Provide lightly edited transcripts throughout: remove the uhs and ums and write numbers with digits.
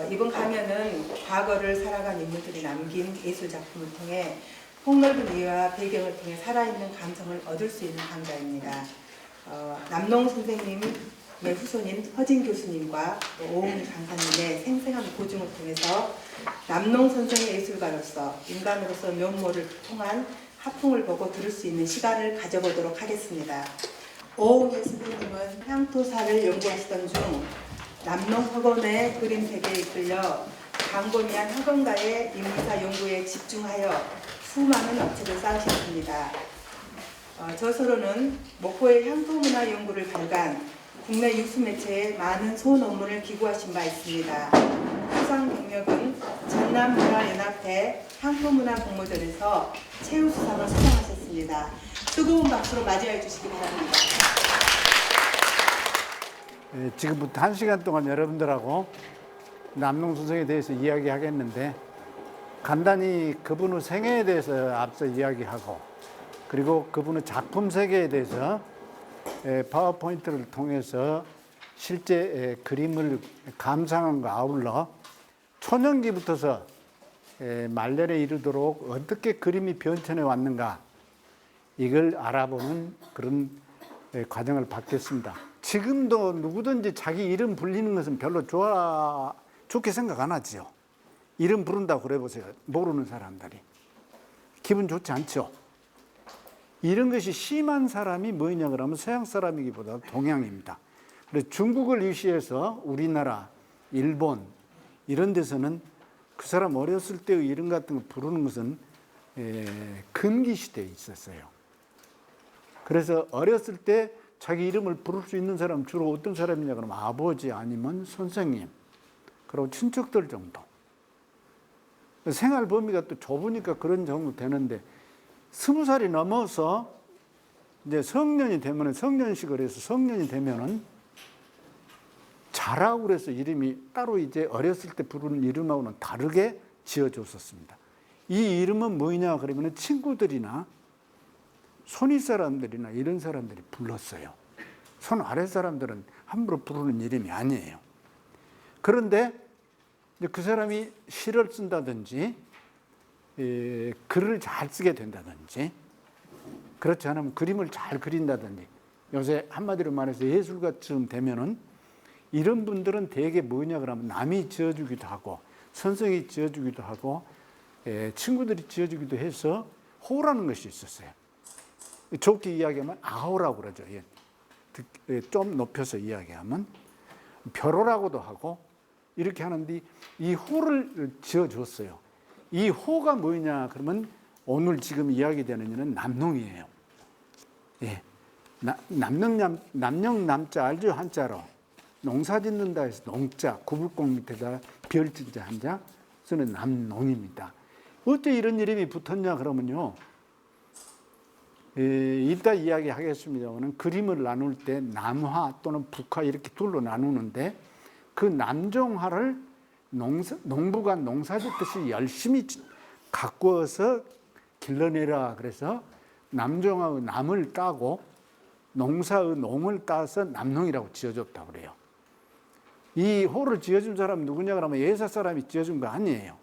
이번 강연은 과거를 살아간 인물들이 남긴 예술 작품을 통해 폭넓은 이해와 배경을 통해 살아있는 감성을 얻을 수 있는 강좌입니다. 남농 선생님의 후손인 허진 교수님과 오은희 강사님의 생생한 고증을 통해서 남농 선생의 예술가로서 인간으로서 면모를 통한 하풍을 보고 들을 수 있는 시간을 가져보도록 하겠습니다. 오은희 선생님은 향토사를 연구하시던 중 남농학원의 그림 세계에 이끌려 광범위한 학원가의 인문사 연구에 집중하여 수많은 업체를 쌓으셨습니다. 저서로는 목포의 향토문화 연구를 발간, 국내 유수 매체에 많은 소논문을 기고하신 바 있습니다. 수상 경력은 전남문화연합회 향토문화 공모전에서 최우수상을 수상하셨습니다. 뜨거운 박수로 맞이해 주시기 바랍니다. 지금부터 1시간 동안 여러분들하고 남농 선생에 대해서 이야기하겠는데, 간단히 그분의 생애에 대해서 앞서 이야기하고, 그리고 그분의 작품 세계에 대해서 파워포인트를 통해서 실제 그림을 감상함과 아울러 초년기부터서 말년에 이르도록 어떻게 그림이 변천해 왔는가, 이걸 알아보는 그런 과정을 받겠습니다. 지금도 누구든지 자기 이름 불리는 것은 별로 좋게 생각 안 하지요. 이름 부른다고 그래 보세요. 모르는 사람들이. 기분 좋지 않죠. 이런 것이 심한 사람이 뭐냐 그러면 서양 사람이기보다 동양입니다. 그래서 중국을 유시해서 우리나라, 일본 이런 데서는 그 사람 어렸을 때의 이름 같은 거 부르는 것은 금기 시대에 있었어요. 그래서 어렸을 때 자기 이름을 부를 수 있는 사람 주로 어떤 사람이냐 그러면 아버지 아니면 선생님, 그리고 친척들 정도. 생활 범위가 또 좁으니까 그런 정도 되는데, 20살이 넘어서 이제 성년이 되면은, 성년식을 해서 성년이 되면은 자라고 그래서 이름이 따로 이제 어렸을 때 부르는 이름하고는 다르게 지어줬었습니다. 이 이름은 뭐냐 그러면은 친구들이나 손윗 사람들이나 이런 사람들이 불렀어요. 손 아래 사람들은 함부로 부르는 이름이 아니에요. 그런데 그 사람이 시를 쓴다든지 글을 잘 쓰게 된다든지, 그렇지 않으면 그림을 잘 그린다든지, 요새 한마디로 말해서 예술가쯤 되면은 이런 분들은 대개 뭐냐 그러면 남이 지어주기도 하고 선생이 지어주기도 하고 친구들이 지어주기도 해서 호라는 것이 있었어요. 좋게 이야기하면 아호라고 그러죠. 좀 높여서 이야기하면 벼로라고도 하고 이렇게 하는데, 이 호를 지어줬어요. 이 호가 뭐냐 그러면 오늘 지금 이야기되는 이는 남농이에요. 예, 남영 남자 알죠? 한자로 농사 짓는다 해서 농자, 구불공 밑에다 별진자 한자 쓰는 남농입니다. 어째 이런 이름이 붙었냐 그러면요, 이따 이야기하겠습니다만 그림을 나눌 때 남화 또는 북화 이렇게 둘로 나누는데, 그 남종화를 농부가 농사 짓듯이 열심히 가꾸어서 길러내라 그래서 남종화의 남을 따고 농사의 농을 따서 남농이라고 지어줬다고 그래요. 이 호를 지어준 사람은 누구냐 그러면 예사 사람이 지어준 거 아니에요.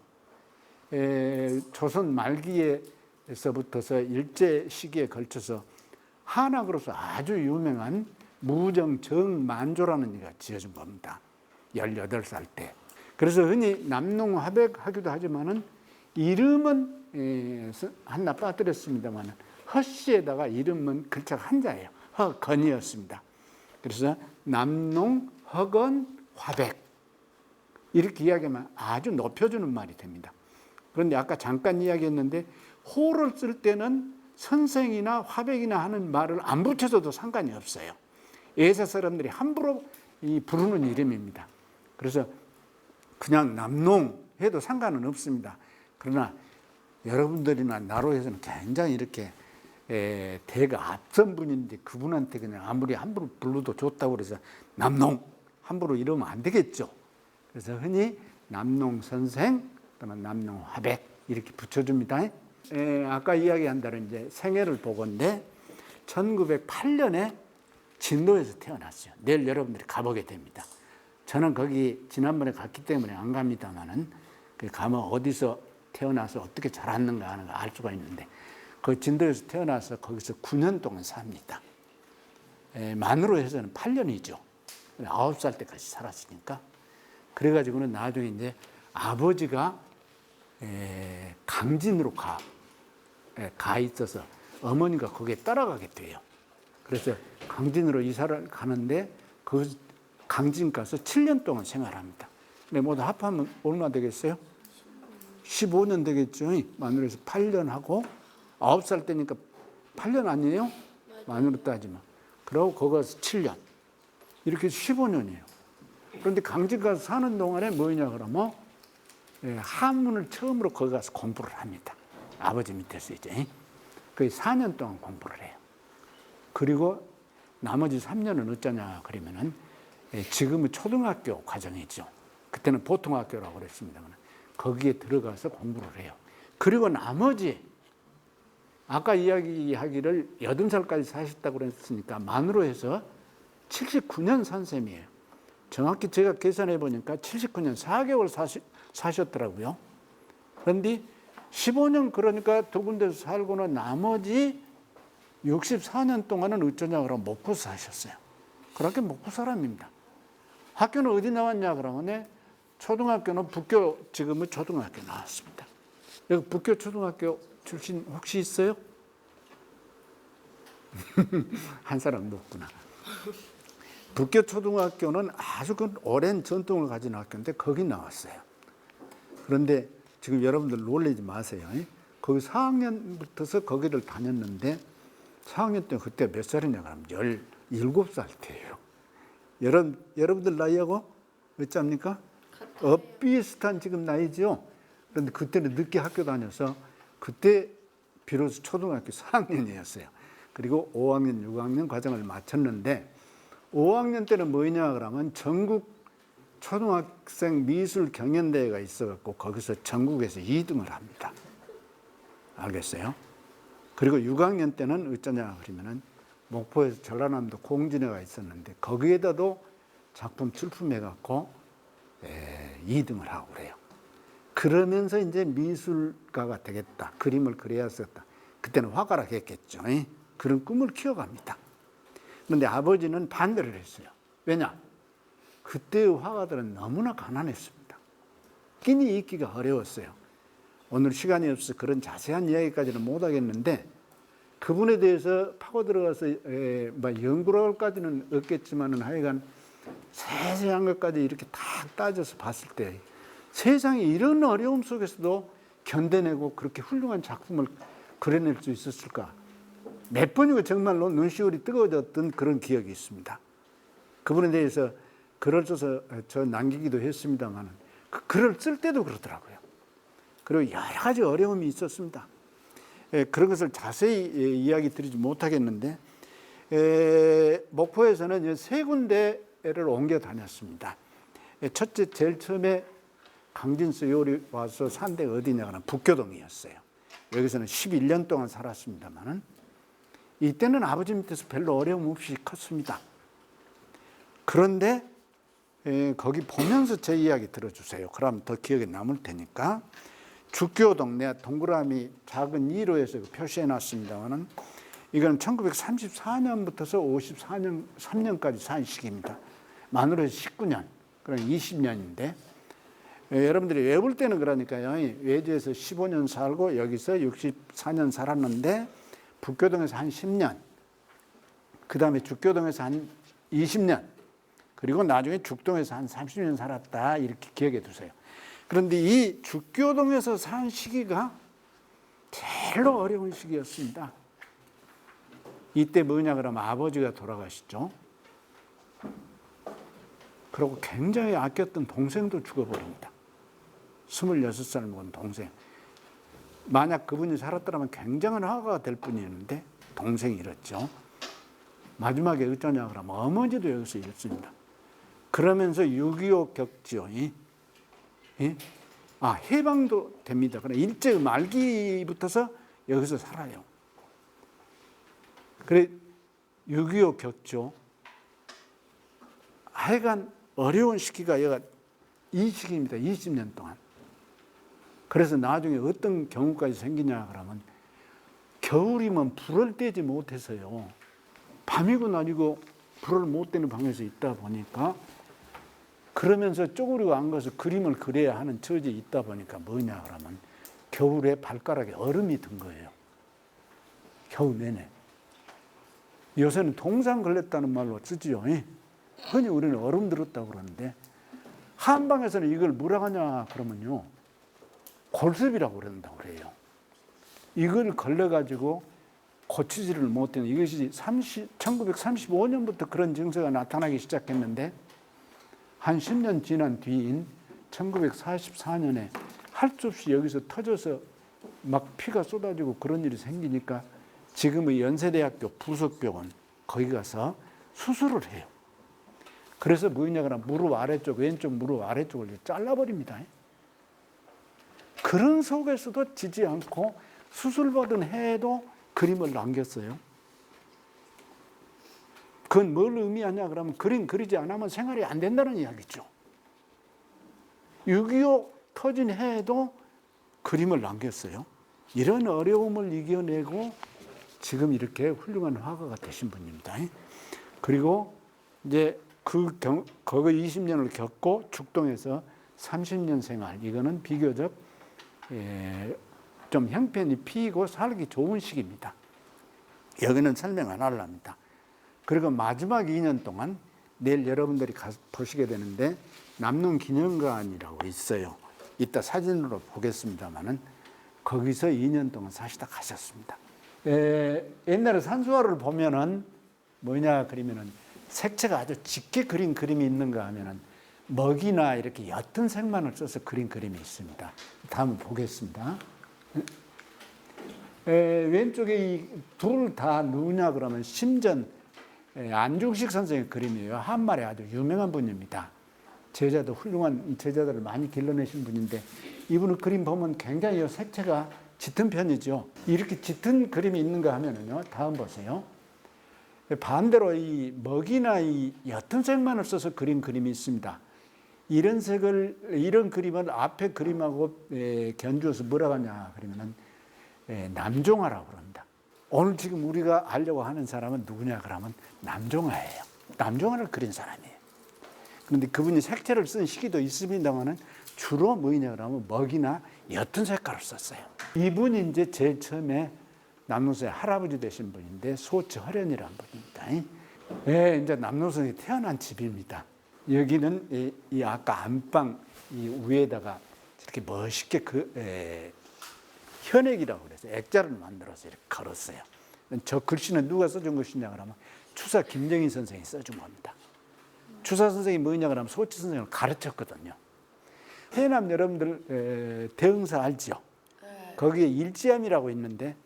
조선 말기에서부터서 일제 시기에 걸쳐서 한학으로서 아주 유명한 무정 정만조라는 이가 지어준 겁니다. 18살 때. 그래서 흔히 남농화백 하기도 하지만은 이름은 하나 빠뜨렸습니다만 허씨에다가 이름은 글자가 한자예요. 허건이었습니다. 그래서 남농, 허건, 화백 이렇게 이야기하면 아주 높여주는 말이 됩니다. 그런데 아까 잠깐 이야기했는데, 호를 쓸 때는 선생이나 화백이나 하는 말을 안 붙여줘도 상관이 없어요. 예사 사람들이 함부로 부르는 이름입니다. 그래서 그냥 남농 해도 상관은 없습니다. 그러나 여러분들이나 나로 해서는 굉장히 이렇게 대가 앞선 분인데 그분한테 그냥 아무리 함부로 불러도 좋다고 그래서 남농 함부로 이러면 안 되겠죠. 그래서 흔히 남농 선생 또는 남농 화백 이렇게 붙여줍니다. 아까 이야기한 대로 이제 생애를 보건데 1908년에 진도에서 태어났어요. 내일 여러분들이 가보게 됩니다. 저는 거기 지난번에 갔기 때문에 안 갑니다만은 가면 어디서 태어나서 어떻게 자랐는가 하는 걸 알 수가 있는데 그 진도에서 태어나서 거기서 9년 동안 삽니다. 만으로 해서는 8년이죠. 9살 때까지 살았으니까. 그래가지고는 나중에 이제 아버지가 강진으로 가 있어서 어머니가 거기에 따라가게 돼요. 그래서 강진으로 이사를 가는데 그 강진 가서 7년 동안 생활합니다. 근데 모두 합하면 얼마 되겠어요? 15년 되겠죠. 만으로 해서 8년 하고 9살 때니까 8년 아니에요? 만으로 따지면. 그러고 거기 가서 7년. 이렇게 15년이에요. 그런데 강진 가서 사는 동안에 뭐냐 그러면 한문을 처음으로 거기 가서 공부를 합니다. 아버지 밑에서 이제. 거의 4년 동안 공부를 해요. 그리고 나머지 3년은 어쩌냐 그러면은 지금은 초등학교 과정이죠. 그때는 보통학교라고 그랬습니다만 거기에 들어가서 공부를 해요. 그리고 나머지 아까 이야기하기를 80살까지 사셨다고 그랬으니까 만으로 해서 79년 산 셈이에요. 정확히 제가 계산해 보니까 79년 4개월 사셨더라고요. 그런데 15년 그러니까 두 군데서 살고는 나머지 64년 동안은 어쩌냐 그러면 목포에서 사셨어요. 그렇게 목포 사람입니다. 학교는 어디 나왔냐 그러면 초등학교는 북교 지금은 초등학교 나왔습니다. 여기 북교 초등학교 출신 혹시 있어요? 한 사람도 없구나. 북교 초등학교는 아주 오랜 전통을 가진 학교인데 거기 나왔어요. 그런데 지금 여러분들 놀라지 마세요. 거기 4학년부터서 거기를 다녔는데 4학년 때 그때 몇 살이냐 그러면 17살 때예요. 여러분들 나이하고 어쩝니까? 비슷한 지금 나이죠. 그런데 그때는 늦게 학교 다녀서 그때 비로소 초등학교 4학년이었어요. 그리고 5학년, 6학년 과정을 마쳤는데 5학년 때는 뭐냐 그러면 전국 초등학생 미술 경연대회가 있어갖고 거기서 전국에서 2등을 합니다. 알겠어요? 그리고 6학년 때는 어쩌냐 그러면은 목포에서 전라남도 공진회가 있었는데 거기에다도 작품 출품해갖고 2등을 하고 그래요. 그러면서 이제 미술가가 되겠다. 그림을 그려야 썼다. 그때는 화가라 했겠죠. 그런 꿈을 키워갑니다. 그런데 아버지는 반대를 했어요. 왜냐? 그때의 화가들은 너무나 가난했습니다. 끼니 있기가 어려웠어요. 오늘 시간이 없어서 그런 자세한 이야기까지는 못하겠는데 그분에 대해서 파고 들어가서 연구를 할까지는 없겠지만은 하여간 세세한 것까지 이렇게 딱 따져서 봤을 때 세상에 이런 어려움 속에서도 견뎌내고 그렇게 훌륭한 작품을 그려낼 수 있었을까? 몇 번이고 정말로 눈시울이 뜨거워졌던 그런 기억이 있습니다. 그분에 대해서 글을 써서 저 남기기도 했습니다만 그 글을 쓸 때도 그러더라고요. 그리고 여러 가지 어려움이 있었습니다. 그런 것을 자세히 이야기 드리지 못하겠는데 목포에서는 세 군데를 옮겨 다녔습니다. 첫째 제일 처음에 강진서 요리 와서 산 데가 어디냐 하면 북교동이었어요. 여기서는 11년 동안 살았습니다만 이때는 아버지 밑에서 별로 어려움 없이 컸습니다. 그런데 거기 보면서 제 이야기 들어주세요. 그럼 더 기억에 남을 테니까. 죽교동, 내가 동그라미 작은 2로에서 표시해 놨습니다만 이건 1934년부터서 54년, 3년까지 산 시기입니다. 만으로 해서 19년, 그럼 20년인데 여러분들이 외볼 때는 그러니까요. 외지에서 15년 살고 여기서 64년 살았는데 북교동에서 한 10년, 그 다음에 죽교동에서 한 20년, 그리고 나중에 죽동에서 한 30년 살았다 이렇게 기억해 두세요. 그런데 이 죽교동에서 산 시기가 제일 어려운 시기였습니다. 이때 뭐냐 그러면 아버지가 돌아가시죠. 그리고 굉장히 아꼈던 동생도 죽어버립니다. 26살 먹은 동생. 만약 그분이 살았더라면 굉장한 화가가 될 뿐이었는데 동생이 잃었죠. 마지막에 어쩌냐 그러면 어머니도 여기서 잃습니다. 그러면서 6.25 격죠. 해방도 됩니다. 그러나 일제 말기부터서 여기서 살아요. 그래 6.25 격죠. 하여간 어려운 시기가 얘가 이 시기입니다. 20년 동안. 그래서 나중에 어떤 경우까지 생기냐 그러면 겨울이면 불을 떼지 못해서요. 밤이고 낮이고 불을 못 떼는 방에서 있다 보니까 그러면서 쪼그리고 앉아서 그림을 그려야 하는 처지에 있다 보니까 뭐냐 그러면 겨울에 발가락에 얼음이 든 거예요. 겨울 내내. 요새는 동상 걸렸다는 말로 쓰지요. 흔히 우리는 얼음 들었다고 그러는데 한방에서는 이걸 뭐라고 하냐 그러면요. 골습이라고 그런다고 그래요. 이걸 걸려가지고 고치지를 못했는 이것이 1935년부터 그런 증세가 나타나기 시작했는데 한 10년 지난 뒤인 1944년에 할 수 없이 여기서 터져서 막 피가 쏟아지고 그런 일이 생기니까 지금의 연세대학교 부속병원 거기 가서 수술을 해요. 그래서 뭐냐 그러면 무릎 아래쪽 왼쪽 무릎 아래쪽을 잘라버립니다. 그런 속에서도 지지 않고 수술받은 해에도 그림을 남겼어요. 그건 뭘 의미하냐 그러면 그림 그리지 않으면 생활이 안 된다는 이야기죠. 6.25 터진 해에도 그림을 남겼어요. 이런 어려움을 이겨내고 지금 이렇게 훌륭한 화가가 되신 분입니다. 그리고 이제 거기 20년을 겪고 죽동에서 30년 생활, 이거는 비교적 좀 형편이 피고 살기 좋은 시기입니다. 여기는 설명 안 하려합니다. 그리고 마지막 2년 동안 내일 여러분들이 가서 보시게 되는데 남농 기념관이라고 있어요. 이따 사진으로 보겠습니다만은 거기서 2년 동안 사시다 가셨습니다. 옛날에 산수화를 보면은 뭐냐 그러면은 색채가 아주 짙게 그린 그림이 있는가 하면은 먹이나 이렇게 옅은 색만을 써서 그린 그림이 있습니다. 다음을 보겠습니다. 왼쪽에 이 둘 다 누구냐 그러면 심전 안중식 선생의 그림이에요. 한말에 아주 유명한 분입니다. 제자도 훌륭한 제자들을 많이 길러내신 분인데 이분의 그림 보면 굉장히 색채가 짙은 편이죠. 이렇게 짙은 그림이 있는가 하면은요. 다음 보세요. 반대로 이 먹이나 이 옅은 색만을 써서 그린 그림이 있습니다. 이런 그림을 앞에 그림하고 견주어서 뭐라고 하냐 그러면은 남종화라고 그럽니다. 오늘 지금 우리가 알려고 하는 사람은 누구냐 그러면 남종화예요. 남종화를 그린 사람이에요. 그런데 그분이 색채를 쓴 시기도 있습니다만은 주로 뭐냐 그러면 먹이나 옅은 색깔을 썼어요. 이분이 이제 제일 처음에 남농선의 할아버지 되신 분인데 소처허련이라는 분입니다. 이제 남농선이 태어난 집입니다. 여기는 이 아까 안방 이 위에다가 이렇게 멋있게 현액이라고 그래서 액자를 만들어서 이렇게 걸었어요. 저 글씨는 누가 써준 것이냐 그러면 추사 김정희 선생이 써준 겁니다. 추사 선생이 뭐냐 그러면 소치 선생을 가르쳤거든요. 해남 여러분들 대흥사 알지요? 거기에 일지암이라고 있는데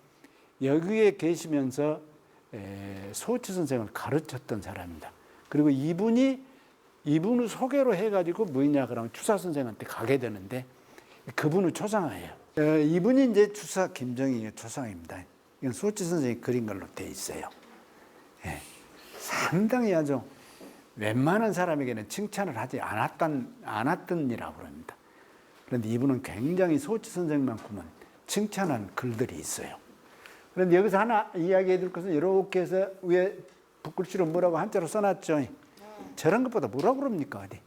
여기에 계시면서 소치 선생을 가르쳤던 사람입니다. 그리고 이분을 소개로 해가지고 뭐냐 그러면 추사 선생한테 가게 되는데 그분은 초상화예요. 이분이 이제 추사 김정희의 초상입니다. 이건 소치 선생이 그린 걸로 돼 있어요. 상당히 아주 웬만한 사람에게는 칭찬을 하지 않았던이라고 그럽니다. 그런데 이분은 굉장히 소치 선생만큼은 칭찬한 글들이 있어요. 그런데 여기서 하나 이야기해 줄 것은 이렇게 해서 위에 붓글씨로 뭐라고 한자로 써놨죠. 저런 것보다 뭐라고 그럽니까? 어디?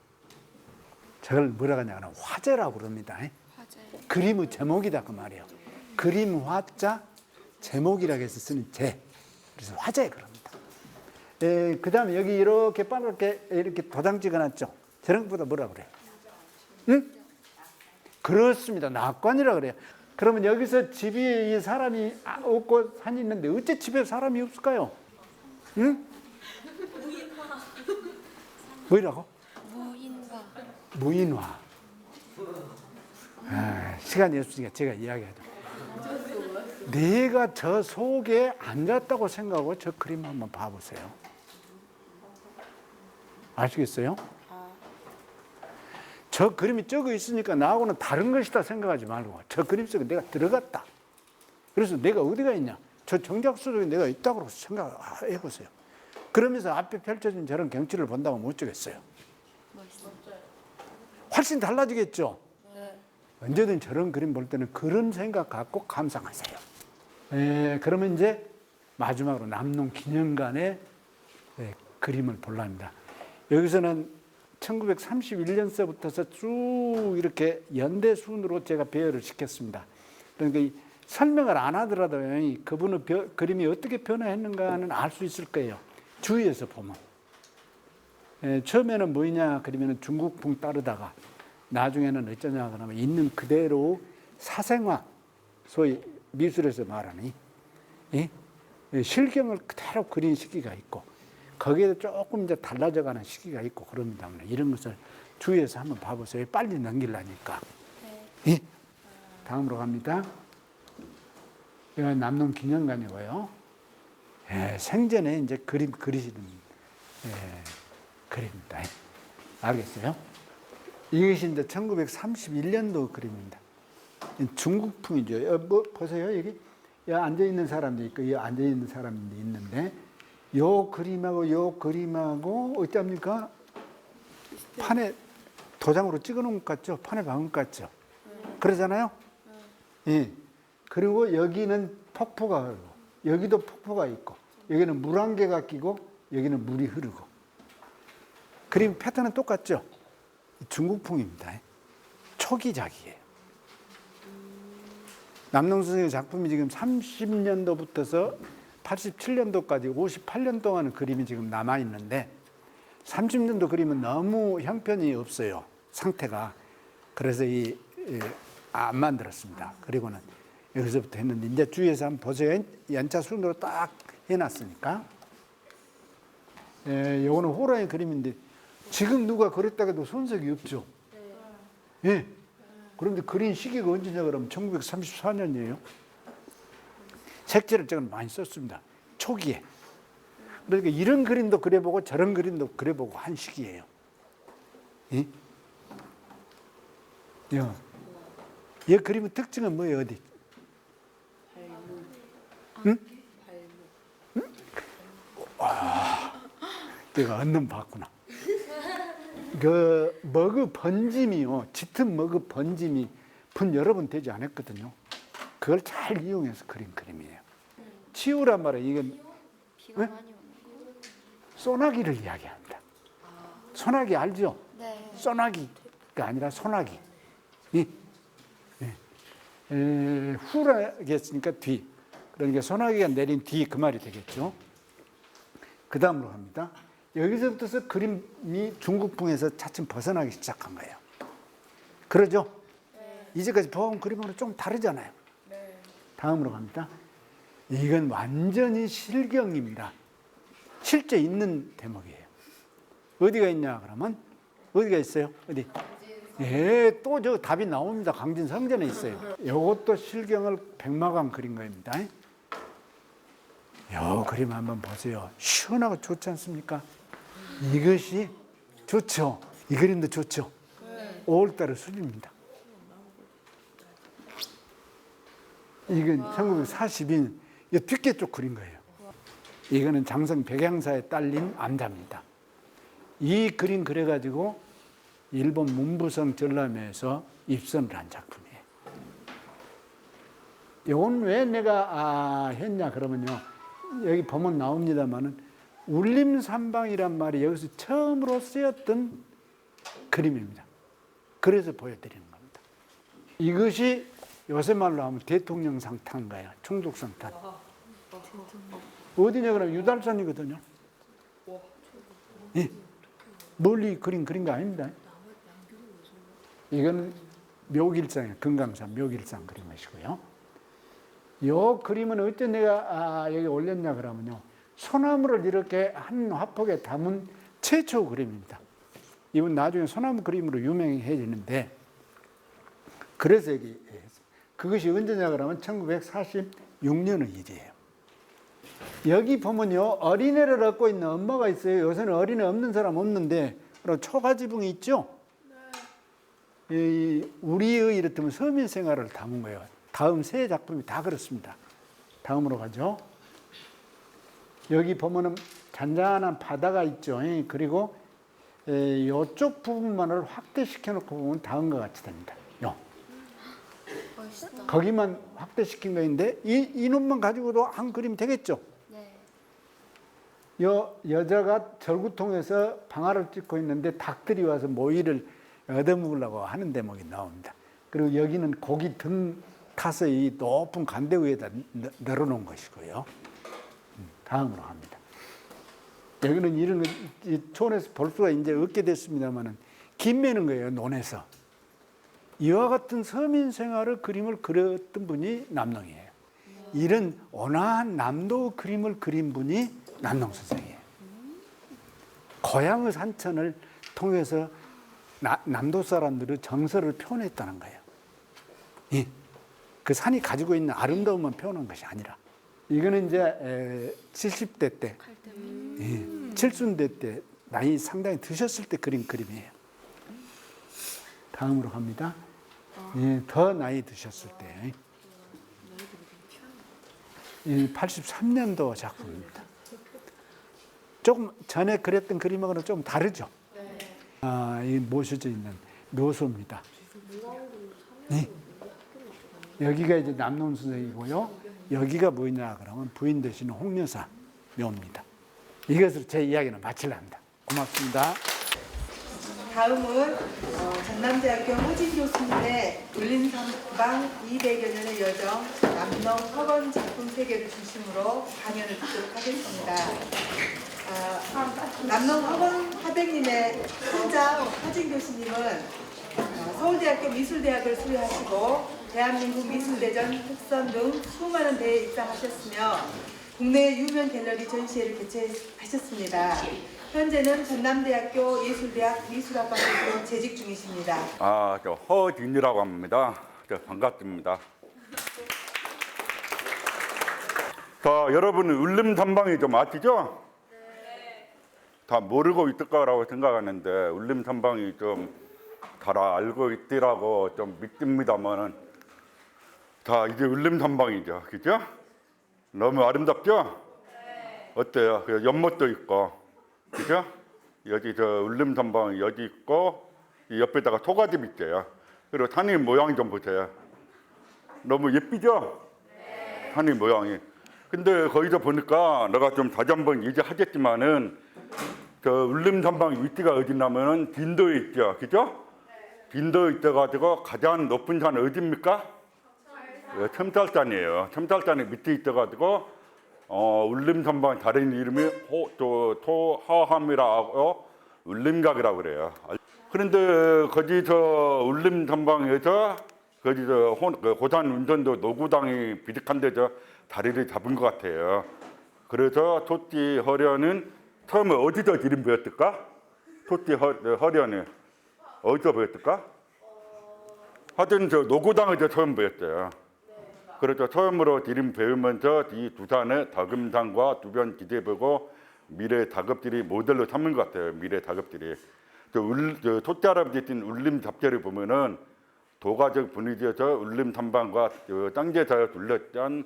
저걸 뭐라고 하냐 하면 화제라고 그럽니다. 화제. 그림의 제목이다 그 말이에요. 그림 화자 제목이라고 해서 쓰는 제. 그래서 화제 그럽니다. 그 다음에 여기 이렇게 빨갛게 이렇게 도장 찍어놨죠. 저런 것보다 뭐라고 그래요? 응? 그렇습니다. 낙관이라고 그래요. 그러면 여기서 집에 이 사람이 없고 산이 있는데 어째 집에 사람이 없을까요? 응? 뭐라고? 무인화. 무인화. 시간이 없으니까 제가 이야기하죠. 내가 저 속에 앉았다고 생각하고 저 그림 한번 봐보세요. 아시겠어요? 저 그림이 적어 있으니까 나하고는 다른 것이다 생각하지 말고 저 그림 속에 내가 들어갔다. 그래서 내가 어디가 있냐? 저 정작 속에 내가 있다고 생각해 보세요. 그러면서 앞에 펼쳐진 저런 경치를 본다고 못 적겠어요. 멋있어. 훨씬 달라지겠죠. 언제든 저런 그림 볼 때는 그런 생각 갖고 감상하세요. 그러면 이제 마지막으로 남농 기념관의 그림을 볼라 합니다. 여기서는 1931년서부터서 쭉 이렇게 연대 순으로 제가 배열을 시켰습니다. 그러니까 이 설명을 안 하더라도 그분의 그림이 어떻게 변화했는가는 알 수 있을 거예요. 주위에서 보면. 처음에는 뭐냐 그러면 중국풍 따르다가 나중에는 어쩌냐 그러면 있는 그대로 사생화, 소위 미술에서 말하는 실경을 그대로 그린 시기가 있고 거기에 조금 이제 달라져가는 시기가 있고 그럽니다. 이런 것을 주위에서 한번 봐보세요. 빨리 넘기려니까. 네. 다음으로 갑니다. 이건 남농 기념관이고요. 생전에 이제 그림 그리시는 그림입니다. 알겠어요? 이것이 이제 1931년도 그림입니다. 중국풍이죠. 뭐 보세요. 여기 앉아 있는 사람도 있고 여기 앉아 있는 사람도 있는데 요 그림하고 어쩝니까? 판에 도장으로 찍어놓은 것 같죠? 판에 박은 것 같죠? 그러잖아요? 예. 그리고 여기는 폭포가 흐르고 여기도 폭포가 있고 여기는 물안개가 끼고 여기는 물이 흐르고 그림 패턴은 똑같죠? 중국풍입니다. 초기작이에요. 남농 선생의 작품이 지금 30년도부터서 87년도까지 58년 동안 그림이 지금 남아있는데 30년도 그림은 너무 형편이 없어요. 상태가. 그래서 안 만들었습니다. 그리고는 여기서부터 했는데 이제 주위에서 한번 보세요. 연차 순으로 딱 해놨으니까. 요거는 호랑이 그림인데 지금 누가 그렸다고 해도 손색이 없죠. 예. 그런데 그린 시기가 언제냐 그러면 1934년이에요. 색채를 제가 많이 썼습니다. 초기에. 그러니까 이런 그림도 그려보고 저런 그림도 그려보고 한 시기예요. 예? 이 그림의 특징은 뭐예요? 어디? 응? 응? 내가 얻는 봤구나. 그 머그 번짐이요, 짙은 머그 번짐이 분 여러 번 되지 않았거든요. 그걸 잘 이용해서 그린 그림이에요. 치우란 말은 이건 비가 많이 오는 거. 소나기를 이야기합니다. 소나기 알죠? 네. 소나기가 아니라 소나기. 후라겠으니까 뒤. 그러니까 소나기가 내린 뒤 그 말이 되겠죠. 그 다음으로 합니다. 여기서부터 그림이 중국풍에서 차츰 벗어나기 시작한 거예요. 그러죠? 네. 이제까지 본 그림으로 좀 다르잖아요. 네. 다음으로 갑니다. 이건 완전히 실경입니다. 실제 있는 대목이에요. 어디가 있냐 그러면 어디가 있어요? 어디? 예, 또 저 답이 나옵니다. 강진성전에 있어요. 이것도 실경을 백마강 그린 겁니다. 요 그림 한번 보세요. 시원하고 좋지 않습니까? 이것이 좋죠. 이 그림도 좋죠. 5월달의 술입니다. 이건 1942년 이 뒷게 쪽 그린 거예요. 이거는 장성 백양사에 딸린 암자입니다. 이 그림 그려가지고 일본 문부성 전람회에서 입선을 한 작품이에요. 이건 왜 내가 했냐 그러면요. 여기 보면 나옵니다만은 울림산방이란 말이 여기서 처음으로 쓰였던 그림입니다. 그래서 보여드리는 겁니다. 이것이 요새 말로 하면 대통령상 탄 거예요. 총독상 탄. 어디냐 그러면 유달산이거든요. 예. 멀리 그린 거 아닙니다. 이거는 묘길상이에요. 금강산 묘길상 그림이시고요. 이 그림은 어째 내가 여기 올렸냐 그러면요. 소나무를 이렇게 한 화폭에 담은 최초 그림입니다. 이분 나중에 소나무 그림으로 유명해지는데 그래서 여기 그것이 언제냐 그러면 1946년의 일이에요. 여기 보면요. 어린애를 얻고 있는 엄마가 있어요. 요새는 어린애 없는 사람 없는데 초가지붕이 있죠. 우리의 이를테면 서민 생활을 담은 거예요. 다음 세 작품이 다 그렇습니다. 다음으로 가죠. 여기 보면은 잔잔한 바다가 있죠. 그리고 이쪽 부분만을 확대시켜 놓고 보면 다음과 같이 됩니다. 멋있다. 거기만 확대시킨 거인데 이 놈만 가지고도 한 그림 되겠죠? 네. 여자가 절구통에서 방아를 찍고 있는데 닭들이 와서 모이를 얻어먹으려고 하는 대목이 나옵니다. 그리고 여기는 고기 등 타서 이 높은 간대 위에다 널어놓은 것이고요. 다음으로 합니다. 여기는 이런 이 촌에서 볼 수가 이제 없게 됐습니다만은 김매는 거예요, 논에서. 이와 같은 서민 생활의 그림을 그렸던 분이 남농이에요. 이런 온화한 남도 그림을 그린 분이 남농 선생이에요. 고향의 산천을 통해서 남도 사람들의 정서를 표현했다는 거예요. 예. 그 산이 가지고 있는 아름다움만 표현한 것이 아니라 이거는 이제 70대 때, 칠순대 때 나이 상당히 드셨을 때 그린 그림이에요. 다음으로 갑니다. 예, 더 나이 드셨을 때. 83년도 작품입니다. 조금 전에 그렸던 그림하고는 좀 다르죠? 이 모셔져 있는 묘소입니다. 네. 여기가 이제 남농 선생이고요. 여기가 뭐냐 그러면 부인 되시는 홍여사 묘입니다. 이것으로 제 이야기는 마치랍니다. 고맙습니다. 다음은 전남대학교 호진 교수님의 울림삼방 200여 년의 여정 남농 허건 작품 세계를 중심으로 강연을 듣도록 하겠습니다. 남농 허건 화백님의 손자 호진 교수님은 서울대학교 미술대학을 수료하시고 대한민국 미술대전, 특선 등 수많은 대회에 입상하셨으며 국내 유명 갤러리 전시회를 개최하셨습니다. 현재는 전남대학교 예술대학 미술학과 교수로 재직 중이십니다. 저 허진이라고 합니다. 반갑습니다. 여러분은 울림산방이 좀 아시죠? 네. 다 모르고 있을 거라고 생각하는데 울림산방이 좀 잘 알고 있더라고 좀 믿습니다만은 이제 울림산방이죠, 그죠? 너무 아름답죠? 네. 어때요? 그 연못도 있고, 그죠? 여기 울림산방 여기 있고 이 옆에다가 소가집 있어요. 그리고 산의 모양이 좀 보세요. 너무 예쁘죠? 네. 산의 모양이. 근데 거기서 보니까 내가 좀 다시 한번 얘기하겠지만은 울림산방 위치가 어디냐면은 빈도에 있죠, 그죠? 빈도에 있어가지고 가장 높은 산 어디입니까? 첨살산이에요. 첨살산이 밑에 있어가지고 울림산방 다른 이름이 토하함이라고 울림각이라고 그래요. 그런데 거기서 울림산방에서 거기서 고산 운전도 노구당이 비득한 데서 다리를 잡은 것 같아요. 그래서 토띠 허련은 처음에 어디서 기름 배웠을까? 토띠 허련이 어디서 배웠을까? 하여튼 노구당에서 처음 배웠어요. 그래서 처음으로 기름 배우면서 이 두 산의 다금산과 두변 기대보고 미래 작업들이 모델로 삼은 것 같아요. 미래 작업들이. 토띠 할아버지 뛴 울림 잡지를 보면은 도가적 분위기에서 울림산방과 땅제사에 둘러싼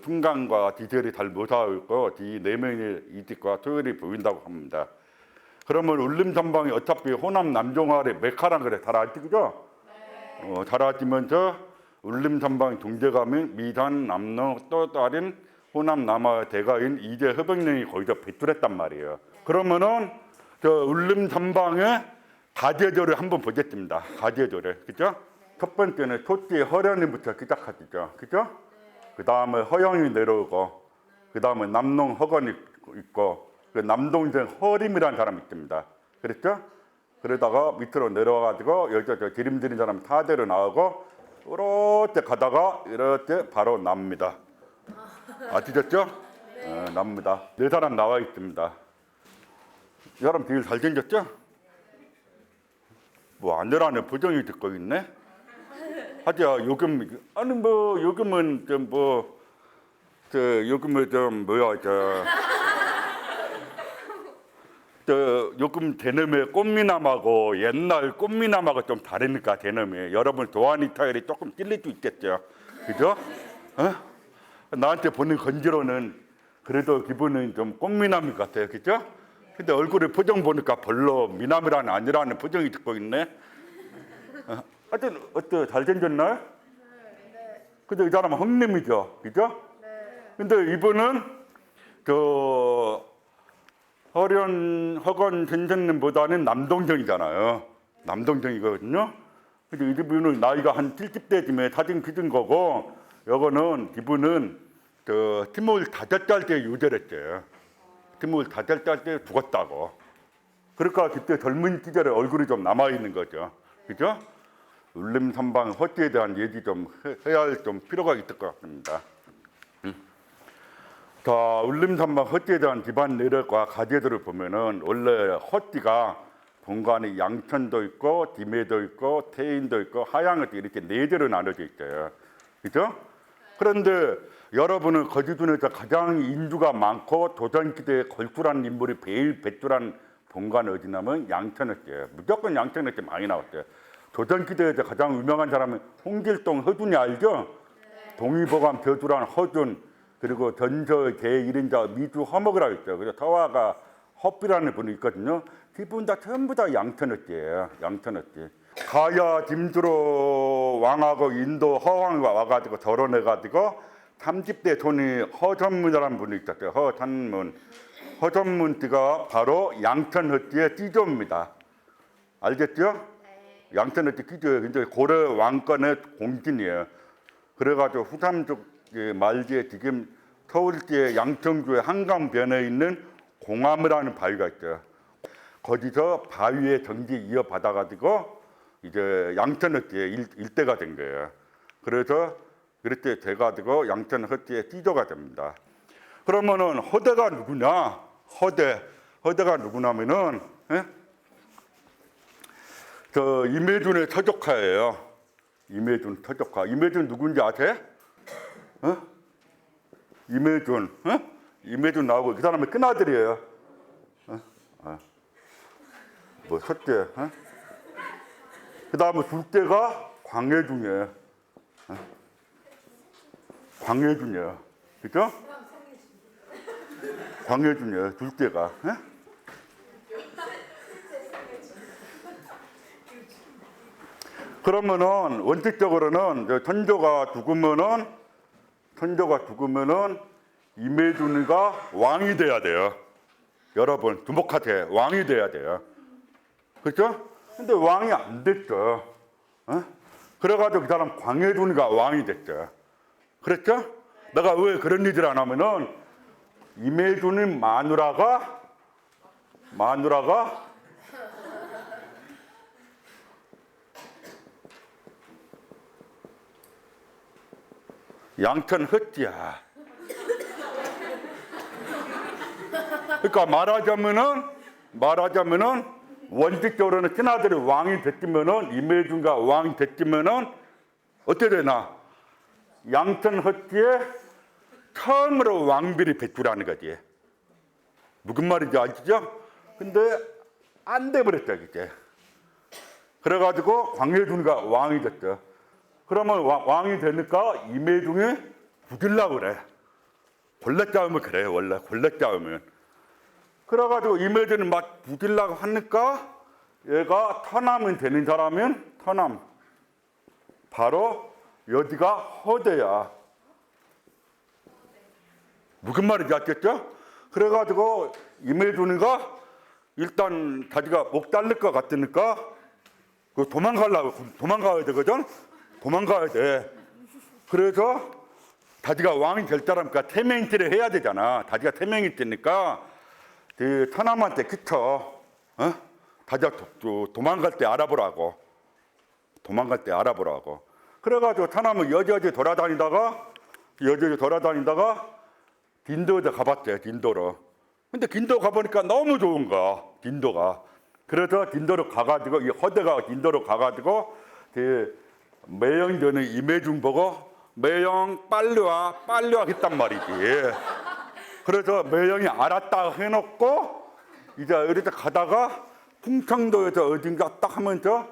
풍광과 디테일이 잘 묘사하고 이 내면의 이득과 소율이 보인다고 합니다. 그러면 울림산방이 어차피 호남 남종할의 메카란 그래 잘 알지 그죠? 잘 알지면서 울림산방 동제감이 미산 남농 또 다른 호남 남하의 대가인 이제 허백령이 거기서 배출했단 말이에요. 그러면은 울림산방의 가제도를 한번 보겠습니다. 가제도를 그죠? 첫 번째는 토띠 허련이부터 시작하시죠. 그죠? 그 다음에 허영이 내려오고, 그 다음에 남농 허건이 있고, 그 남동생 허림이라는 사람이 있습니다. 그랬죠? 그러다가 밑으로 내려와가지고, 여기서 기름 들인 사람 타대로 나오고, 이렇게 가다가, 이렇게 바로 납니다. 아시겠죠? 네. 납니다. 네 사람 나와 있습니다. 이 사람 되게 잘생겼죠? 뭐, 아내라는 부정이 듣고 있네? 하자 요즘은 요즘은 요즘 대놈의 꽃미남하고 옛날 꽃미남하고 좀 다르니까 대놈이 여러분 도안이 타일이 조금 찔릴 수 있겠죠, 그죠? 나한테 보는 건지로는 그래도 기분은 좀 꽃미남 같아요, 그죠? 근데 얼굴에 표정 보니까 별로 미남이라는 아니라는 표정이 듣고 있네. 하여튼 어때 잘생겼나? 근데 이 사람은 형님이죠, 그죠? 근데 이분은 저 허건 선생님보다는 남동생이잖아요. 남동생이거든요. 근데 이분은 나이가 한 70대쯤에 사진 찍은 거고, 요거는 이분은 저 25살 때 유절했대요. 25살 때 죽었다고. 그러니까 그때 젊은 시절에 얼굴이 좀 남아 있는 거죠, 그죠? 울림선방 허띠에 대한 얘기 좀 해야 할 좀 필요가 있을 것 같습니다. 자, 울림선방 허띠에 대한 기반 내력과 가제들을 보면은 원래 허띠가 본관이 양천도 있고 디매도 있고 태인도 있고 하양도 이렇게 네 개로 나눠져 있어요, 그죠? 그런데 여러분은 거지 중에서 가장 인주가 많고 조선시대에 걸출한 인물이 제일 배출한 본관 어디냐면 양천어띠예요. 무조건 양천어띠 많이 나왔대요. 조선시대에서 가장 유명한 사람은 홍길동 허준이 알죠? 동의보감 저주란 허준, 그리고 전서 제1인자 미주 허먹이라고 있죠. 그래서 서화가 허비라는 분이 있거든요. 이분 다 전부 다 양천어띠예요. 양천어띠. 가야 짐주로 왕하고 인도 허왕이 와가지고 결혼해가지고 30대 손이 허전문이라는 분이 있었어요. 허전문띠가 바로 양천어띠의 띠조입니다. 알겠죠? 양천어띠 띠조예요. 근데 고려 왕권의 공진이에요. 그래가지고 후삼족 말기에 지금 서울시의 양천구의 한강변에 있는 공암이라는 바위가 있어요. 거기서 바위의 정지 이어받아가지고 이제 양천어띠의 일대가 된 거예요. 그래서 그렇게 돼가지고 양천어띠의 띠조가 됩니다. 그러면은 허대가 누구냐? 허대가 누구냐면은 저 임혜준의 터조카예요. 임혜준 터조카. 임혜준 누군지 아세요? 임혜준, 임혜준 나오고 그 사람의 큰아들이에요. 뭐 첫째, 그 다음에 둘째가 광해준이에요. 광해준이에요, 그죠? 광해준이에요, 둘째가. 그러면은 원칙적으로는 천조가 죽으면은 임혜준이가 왕이 돼야 돼요. 여러분 주목하세요. 왕이 돼야 돼요. 그렇죠? 근데 왕이 안 됐죠. 그래가지고 그 사람 광해준이가 왕이 됐죠. 그랬죠? 내가 왜 그런 얘기를 안 하면은 임혜준이 마누라가 양천 헛띠야. 그러니까 말하자면은 원칙적으로는 친아들이 왕이 됐으면은 임혜준과 왕이 됐으면은 어떻게 되나? 양천 헛띠에 처음으로 왕비를 배출하는 거지. 무슨 말인지 아시죠? 근데 안 돼버렸죠, 이제. 그래가지고 광해준이가 왕이 됐죠. 그러면 왕이 되니까 임혜중이 부질라고 그래. 골래 싸우면 그래, 원래 골래 싸우면. 그래가지고 임혜중이 막 부질라고 하니까 얘가 터남이 되는 사람은 터남. 바로 여기가 허대야. 무슨 말인지 알겠죠? 그래가지고 임혜중이가 일단 자기가 목 잘릴 것 같으니까 도망가야 되거든? 도망가야 돼. 그래서 자기가 왕이 될 사람이니까 태명인티를 해야 되잖아. 자기가 태명인티니까 그 터남한테 그쳐. 자기가 도망갈 때 알아보라고. 그래가지고 터남은 여지여지 돌아다니다가 딘도에 가봤대. 딘도로. 근데 딘도 가보니까 너무 좋은 거야. 딘도가. 그래서 딘도로 가가지고 이 허대가 딘도로 가가지고 그 매형전에 임혜중 보고 매형 빨리 와 했단 말이지. 그래서 매형이 알았다 해놓고 이제 이렇게 가다가 풍청도에서 어딘가 딱 하면서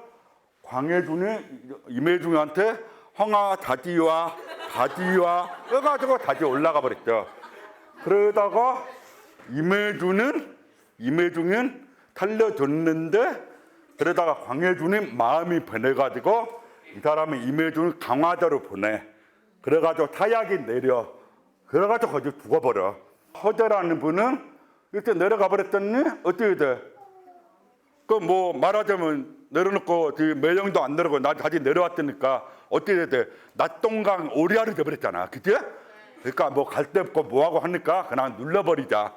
광해준이 임혜중한테 황하 다지와 해가지고 다시 올라가 버렸죠. 그러다가 임혜준은 임해중은 살려줬는데 그러다가 광해군이 마음이 변해가지고 이 사람이 임해중을 강화도로 보내. 그래가지고 타약이 내려. 그래가지고 거기 죽어버려. 허대라는 분은 이렇게 내려가 버렸더니 어떻게 돼? 그 뭐 말하자면 내려놓고 매형도 안 내려고 나 다시 내려왔다니까 어떻게 돼? 낮동강 오리알이 돼버렸잖아, 그치? 그러니까 뭐 갈 데 없고 뭐하고 하니까 그냥 눌러버리자.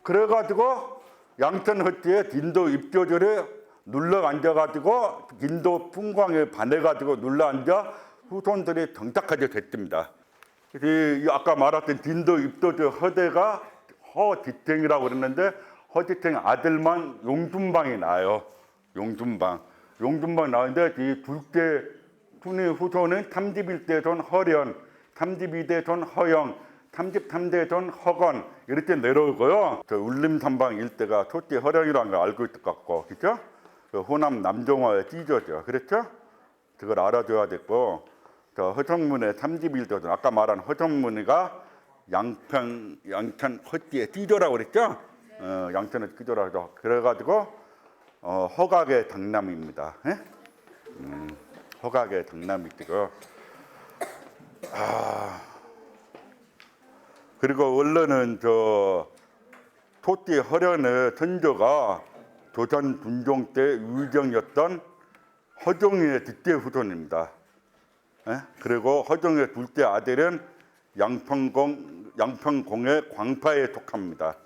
그래가지고 양천 헛디에 진도 입조절에 눌러 앉아가지고 진도 풍광에 반해가지고 눌러 앉아 후손들이 정착하게 됐습니다. 이 아까 말했던 진도 입조절 허대가 허지탱이라고 그러는데 허지탱 아들만 용준방이 나요. 용준방 나오는데 이 둘째 훈의 후손은 31대 전 허련, 32대 전 허영, 33대 전 허건 이렇게 내려오고요. 저 울림산방 일대가 토띠 허령이라는 걸 알고 있을 것 같고, 그렇죠? 그 호남 남종어의 띠조죠, 그렇죠? 그걸 알아줘야 됐고, 저 허정문의 31대 전 아까 말한 허정문이가 양천 허띠의 띠조라고 그랬죠? 양천의 띠조라고 그래가지고 허각의 당남입니다. 허각의 당남이 뜨고. 그리고 원래는 저 토띠 허련의 선조가 조선 군종 때 의정이었던 허종의 뒷대 후손입니다. 그리고 허종의 둘째 아들은 양평공의 광파에 속합니다.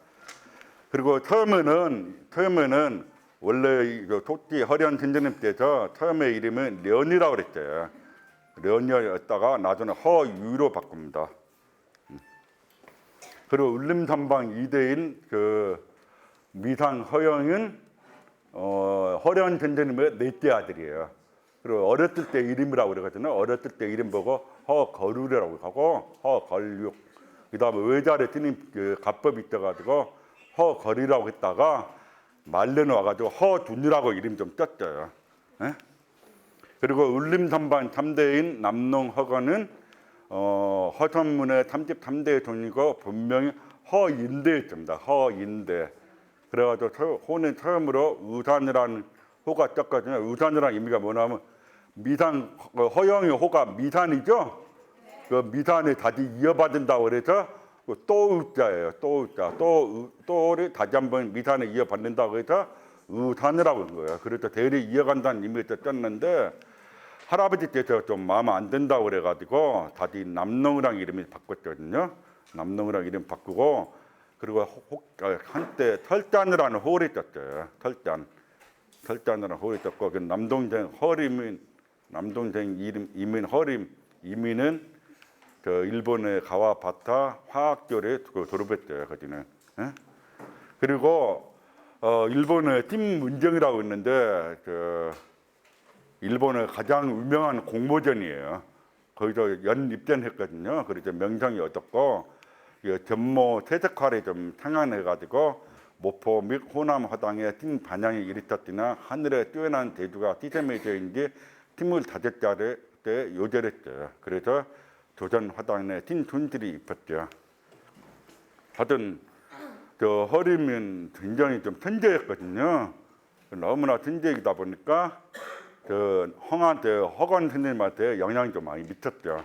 그리고 처음에는 원래 토띠 허련 선조님께서 처음에 이름은 련이라고 그랬어요. 련이었다가 나중에 허유로 바꿉니다. 그리고 울림산방 2대인 그 미상 허영은 허련 선조님의 넷째 아들이에요. 그리고 어렸을 때 이름이라고 그러거든요. 어렸을 때 이름 보고 허거루라고 하고 허걸육. 그다음에 외자를 쓰는 그 가법이 있어가지고 허거리라고 했다가 말년 와가지고 허준이라고 이름 좀 떴어요. 그리고 울림산방 3대인 남농허건은 허선문의 33대 돈이고 본명이 허인대였습니다. 허인대. 그래가지고 호는 처음으로 우산이라는 호가 떴거든요. 우산이라는 의미가 뭐냐면 미산, 허영의 호가 미산이죠. 그 미산을 다시 이어받는다고 그래서 또우자예요. 또우자. 또를 다시 한번 미산을 이어받는다고 해서 우산이라고 한 거예요. 그래서 대리 이어간다는 의미에서 떴는데 할아버지께서 좀 마음 안 든다고 그래가지고 다시 남농이랑 이름을 바꿨거든요. 남농이랑 이름 바꾸고 그리고 한때 털잔이라는 호를 있었어요. 털잔이라는 호를 있었고 그 남동생 이민 허림 이민은 저 일본의 가와바타 화학교를 졸업했어요. 거기는. 그리고 일본의 팀문정이라고 있는데 일본의 가장 유명한 공모전이에요. 거기서 연입전했거든요. 그래서 명성이 얻었고 전모 퇴색화를 좀 상한해가지고 모포 및 호남 화당에 팀 반향이 일으켰으나 하늘에 뛰어난 대주가 티세메이저인지 팀을 다졌자를 때 요절했어요. 그래서 조선 화당에 팀 손질이 입혔죠. 하여튼 저 허림은 굉장히 좀 천재였거든요. 너무나 천재이다 보니까 허건 선생님한테 영향이 좀 많이 미쳤죠.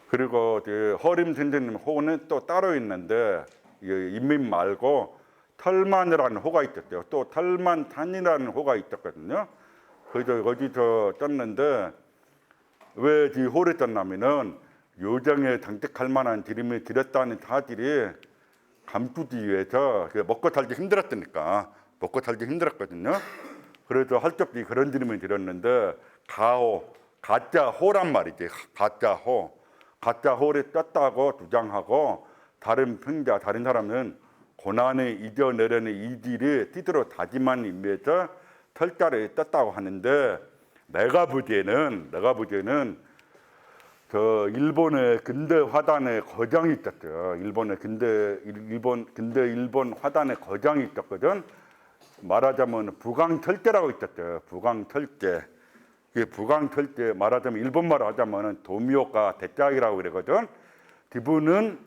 그리고 허림 선생님 호는 또 따로 있는데 인민 말고 털만이라는 호가 있었죠. 또 털만탄이라는 호가 있었거든요. 거기서 떴는데 왜 이 호를 떴냐면은 요정에 장택할 만한 드림을 드렸다는 사실이 감추기 위해서 먹고 살기 힘들었으니까 먹고 살기 힘들었거든요. 그래서 할 수 없이 그런 드림을 드렸는데 가호, 가짜 호란 말이지. 가짜 호. 가짜 호를 떴다고 주장하고 다른 평자, 다른 사람은 고난을 이겨내려는 이질이 뜻으로 다짐한 의미에서 털자를 떴다고 하는데 내가 보기에는 저 일본의 근대 화단의 거장이 있었죠. 일본 화단의 거장이 있었거든. 말하자면 부강철제라고 있었죠. 부강철제. 그 부강철제 말하자면 일본말로 하자면 도미오카 대짝이라고 그러거든. 그분은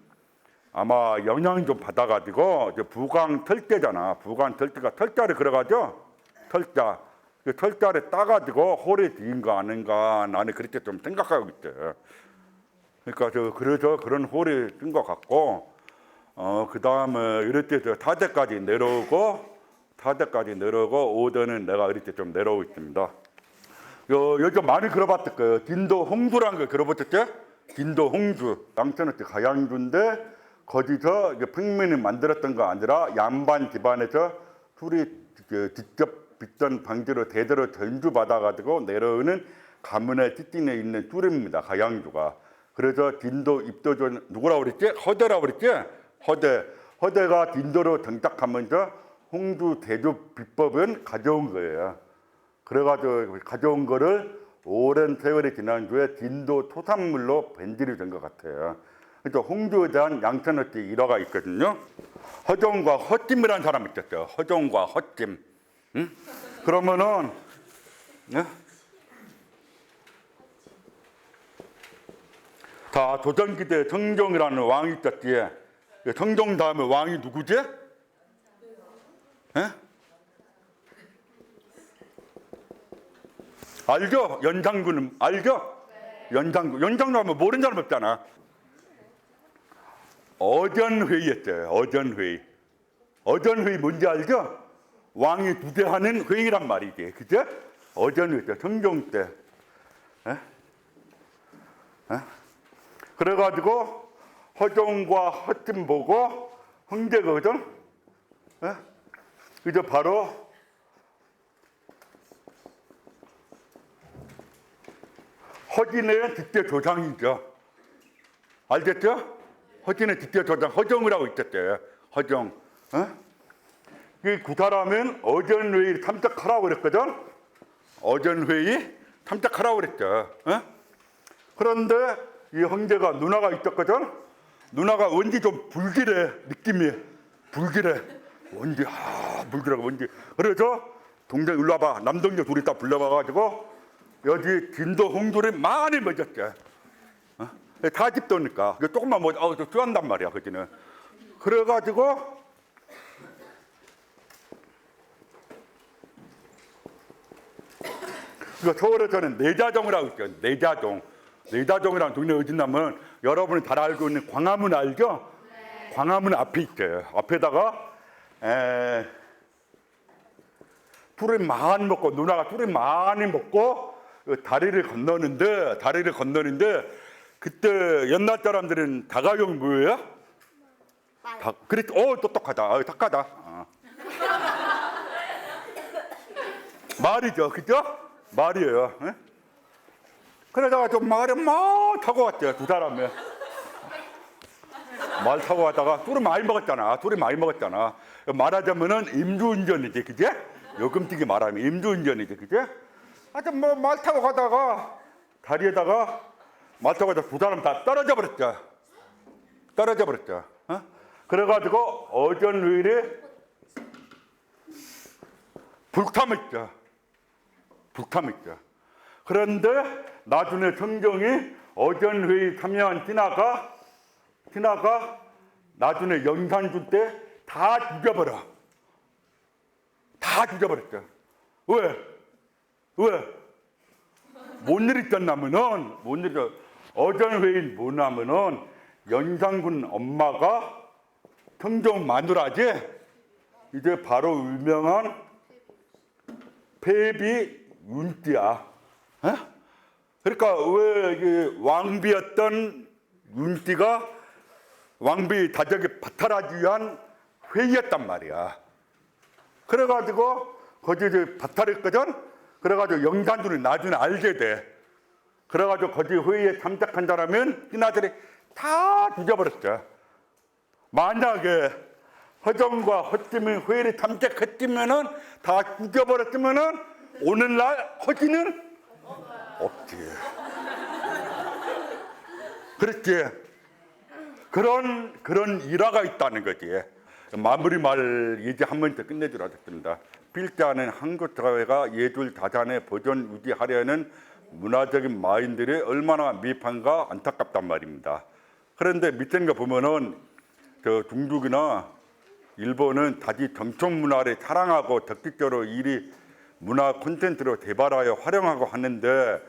아마 영향 좀 받아가지고 이제 부광 털대잖아. 부광 털대가 털자를 그래가지고 털자. 그 털자를 따가지고 홀에 뒤인 거 아닌가 나는 그렇게 좀 생각하고 있대. 그러니까 그래서 그런 홀이 뜬 것 같고 그 다음에 이럴 때 타대까지 내려오고 오더는 내가 이럴 때 좀 내려오고 있습니다. 요즘 많이 들어봤을 거예요. 진도 홍주라는 거 들어보셨죠? 진도 홍주 양천어치 가양주인데 거기서 평민이 만들었던 거 아니라 양반 집안에서 술이 직접 빚던 방지로 대대로 전주받아가지고 내려오는 가문의 찌찐에 있는 술입니다. 가양주가. 그래서 진도 입도전 누구라고 그랬지? 허대라고 그랬지? 허대가 진도로 정착하면서 홍주 대주 비법은 가져온 거예요. 그래가지고 가져온 거를 오랜 세월이 지난 후에 진도 토산물로 변질이 된 것 같아요. 그래서 홍주에 대한 양천어치 일화가 있거든요. 허종과 허찜이라는 사람이 있었어요. 허종과 허찜. 응? 그러면은 자, 조선시대 성종이라는 왕이 있었지. 성종 다음에 왕이 누구지? 에? 알죠? 연장군은 알죠? 연장군 하면 모르는 사람 없잖아. 어전회의였어요. 어전회의 뭔지 알죠? 왕이 주재하는 회의란 말이지. 그죠? 어전회의죠. 성종 때. 그래가지고 허종과 허찜 보고 형제거든. 그저 바로 허진의 직계 조상이죠. 알겠죠? 허진의 직계 조상 허종이라고 있었대요. 허종. 그 사람은 어전회의 참석하라고 그랬거든. 어전회의 참석하라고 그랬죠. 그런데 이 형제가 누나가 있었거든. 누나가 왠지 좀 불길해. 느낌이 불길해. 불길하고 뭔지. 그래서 동생 일로 와봐. 남동생 둘이 다 불러봐가지고 여기 진도 홍주를 많이 먹였죠. 다 집도니까 조금만 먹어 좋아한단 말이야. 거기는. 그래가지고 서울에서는 내자동이라고 있죠. 내자동이라는 동네 어디냐면 여러분이 잘 알고 있는 광화문 알죠? 네. 광화문 앞에 있어요. 앞에다가 술을 많이 먹고 누나가 술을 많이 먹고 다리를 건너는데 그때 옛날 사람들은 다가용이 뭐예요? 그래, 똑똑하다. 착하다. 말이죠, 그죠? 말이에요. 그러다가 좀 말을 막 타고 왔대요, 두 사람이. 말 타고 가다가 술을 많이 먹었잖아. 말하자면은 임주운전이지, 그지? 요금튀기 말하면 임주운전이지, 그지? 하여튼 말 타고 가다가 다리에다가 말 타고 가다가 두 사람 다 떨어져 버렸죠. 그래가지고 어전회의에 불탐했죠. 그런데 나중에 성종이 어전회의 참여한 진화가 나중에 영산주 때 다 죽여버렸죠. 왜? 뭔 일이 있었냐면은 어전회의 뭐냐면은 영산군 엄마가 성종 마누라지. 이제 바로 유명한 폐비 윤띠야. 그러니까 왜 왕비였던 윤띠가 왕비 다적에 바탈하기 위한 회의였단 말이야. 그래가지고 거기서 바탈했거든. 그래가지고 영산군을 나중에 알게 돼. 그래가지고 거기 회의에 참석한 사람은 이나들이 다 죽여버렸죠. 만약에 허정과 허찜이 회의를 참석했으면은 다 죽여버렸으면은 오늘날 허진은 없지. 그렇지. 그런 일화가 있다는 거지. 마무리 말 얘기하면 더 끝내주라 했습니다. 필자는 한국 사회가 예술 자산의 보존 유지하려는 문화적인 마인들이 얼마나 미흡한가 안타깝단 말입니다. 그런데 밑에 거 보면은 저 중국이나 일본은 다시 전통 문화를 사랑하고 적극적으로 이리 문화 콘텐츠로 개발하여 활용하고 하는데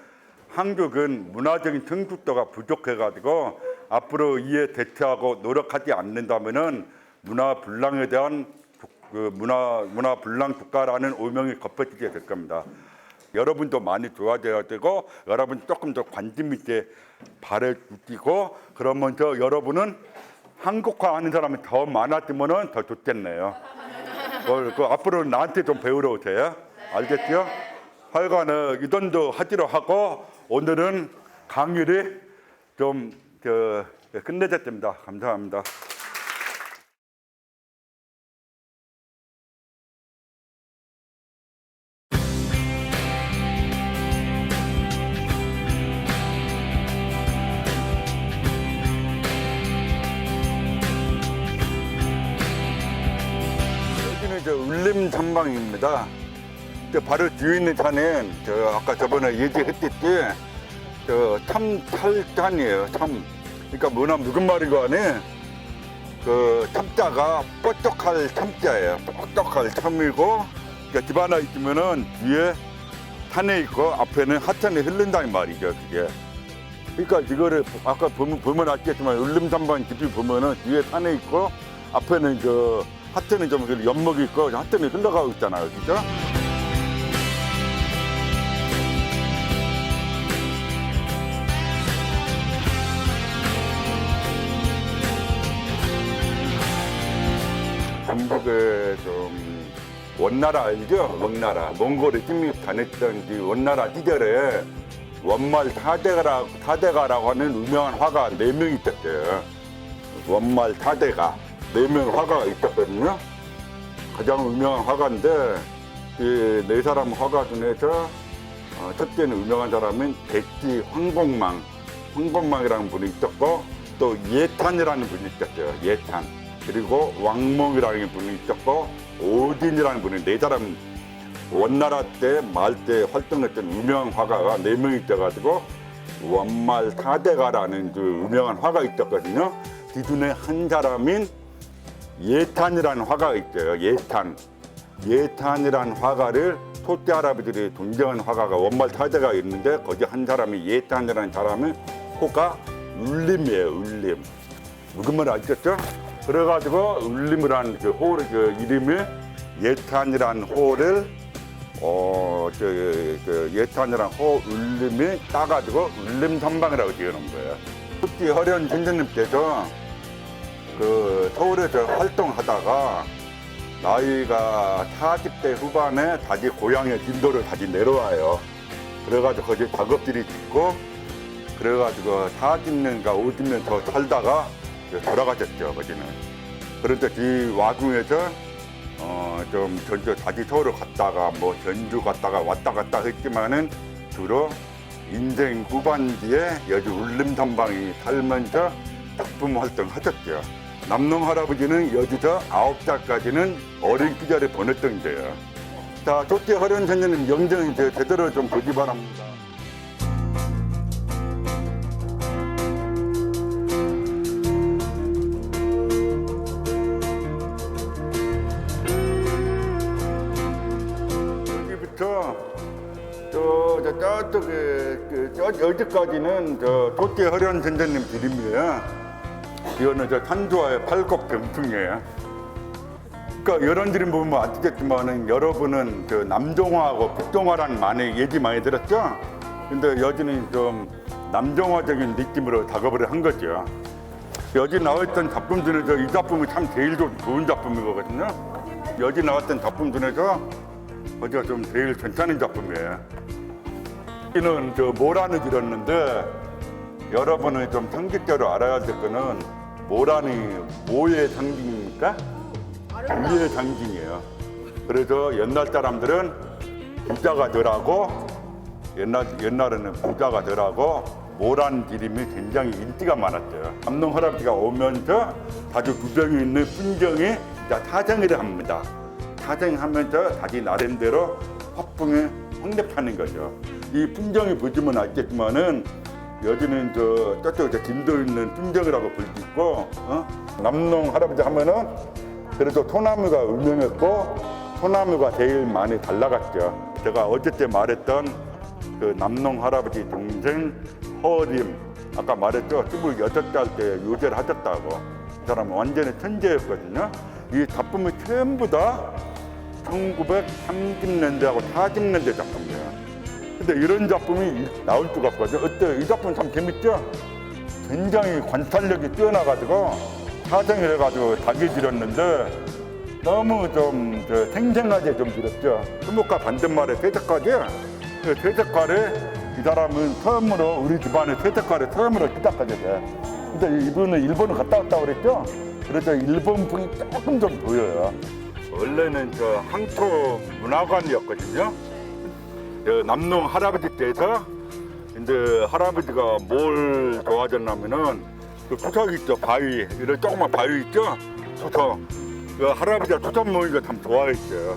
한국은 문화적인 성숙도가 부족해가지고 앞으로 이에 대처하고 노력하지 않는다면은 문화 불량에 대한 문화 불량 국가라는 오명이 덮어지게 될 겁니다. 여러분도 많이 도와줘야 되고 여러분 조금 더 관심 있게 발을 붙이고 그러면서 여러분은 한국화하는 사람이 더 많아지면은 더 좋겠네요. 그 앞으로 나한테 좀 배우러 오세요. 알겠죠? 하여간에 이 정도 하기로 하고 오늘은 강의를 좀 끝내겠습니다. 감사합니다. 여기는 저 울림 전방입니다. 바로 뒤에 있는 산은 아까 저번에 얘기했듯이 참탈산이에요. 참. 그러니까 뭐나 무슨 말인가 하네. 그 참자가 뻑뻑할 참자예요. 뻑뻑할 참이고 그러니까 집 하나 있으면은 뒤에 산에 있고 앞에는 하천이 흐른다는 말이죠. 그게. 그러니까 이거를 아까 보면 알겠지만 울림산방 집이 보면은 뒤에 산에 있고 앞에는 하천이 좀 연목이 있고 하천이 흘러가고 있잖아요. 그죠? 중국의 좀 원나라 알죠? 원나라 몽골에 침입 다녔던 그 원나라 시절에 원말 타대가라고 하는 유명한 화가 4명 있었어요. 원말 타대가 4명 화가가 있었거든요. 가장 유명한 화가인데 그 4사람 화가 중에서 첫째는 유명한 사람은 백지 황공망이라는 분이 있었고 또 예탄이라는 분이 있었어요. 예탄. 그리고 왕몽이라는 분이 있었고 오딘이라는 분이 4사람 원나라 때 말 때 활동했던 유명한 화가가 4명이 있어가지고 원말 타대가라는 그 유명한 화가 있었거든요. 그 중에 한 사람인 예탄이라는 화가가 있어요. 예탄이라는 화가를 토띠 할아버지들이 존경하는 화가가 원말 타대가 있는데 거기 한 사람이 예탄이라는 사람은 호가 울림이에요. 울림. 무슨 말 아시겠죠? 그래가지고 울림이라는 그 호를 이름이 예탄이라는 호를 예탄이라는 호 울림이 따가지고 울림선방이라고 지어놓은 거예요. 토띠 허련 선생님께서 서울에서 활동하다가 나이가 40대 후반에 다시 고향의 진도를 다시 내려와요. 그래가지고 거기 작업들이 있고 그래가지고 40년과 50년 더 살다가 돌아가셨죠, 거기는. 그런데 이 와중에서 좀 전주 다시 서울을 갔다가 뭐 전주 갔다가 왔다 갔다 했지만은 주로 인생 후반기에 여기 울림선방이 살면서 작품 활동하셨죠. 남농 할아버지는 여기서 9살까지는 어린 시절에 보냈던 데요. 자, 토띠 허련 선생님 영정 제대로 좀 보기 바랍니다. 여기까지는 토띠 허련 선생님 드림이에요. 이거는 산두와의 팔곡 병풍이에요. 그러니까 이런 드림 보면 아시겠지만은 여러분은 남종화하고 북종화라는 얘기 많이 들었죠? 근데 여기는 좀 남종화적인 느낌으로 작업을 한 거죠. 여기 나왔던 작품 중에서 이 작품이 참 제일 좋은 작품이거든요. 여기 나왔던 작품 중에서 어디가 좀 제일 괜찮은 작품이에요. 여기는 모란을 그렸는데 여러분은 좀 상식적으로 알아야 될 거는 모란이 뭐의 상징입니까? 부의 상징이에요. 그래서 옛날 사람들은 부자가 덜하고 옛날에는 부자가 덜하고 모란 그림이 굉장히 인기가 많았어요. 남농 할아버지가 오면서 아주 구경이 있는 풍경이 타생을 합니다. 타생하면서 자기 나름대로 화풍을 확립하는 거죠. 이 풍경이 보시면 알겠지만은 여기는 저쪽 진도 있는 찜정이라고 볼 수 있고, 남농 할아버지 하면은 그래도 소나무가 유명했고 소나무가 제일 많이 잘 나갔죠. 제가 어저께 말했던 그 남농 할아버지 동생 허림, 아까 말했죠. 26살 때 요제를 하셨다고. 이 사람은 완전히 천재였거든요. 이 작품이 전부 다 1930년대하고 40년대 작품이에요. 근데 이런 작품이 나올 수가 없거든요. 어때요? 이 작품 참 재밌죠? 굉장히 관찰력이 뛰어나가지고 사정을 해가지고 닭이 지렸는데 너무 좀 생생하게 좀 지렸죠. 수목과 반대말의 퇴색화죠. 그 퇴색화를 이 사람은 처음으로 우리 집안의 퇴색화를 처음으로 시작하게 돼. 근데 이분은 일본을 갔다 왔다고 그랬죠? 그래서 일본풍이 조금 좀 보여요. 원래는 저 항토 문화관이었거든요. 남농 할아버지 때에서 이제 할아버지가 뭘 좋아하셨냐면은 그 수석 있죠, 바위, 이런 조그만 바위 있죠, 수석. 그 할아버지가 수석 모이는 거 참 좋아했어요.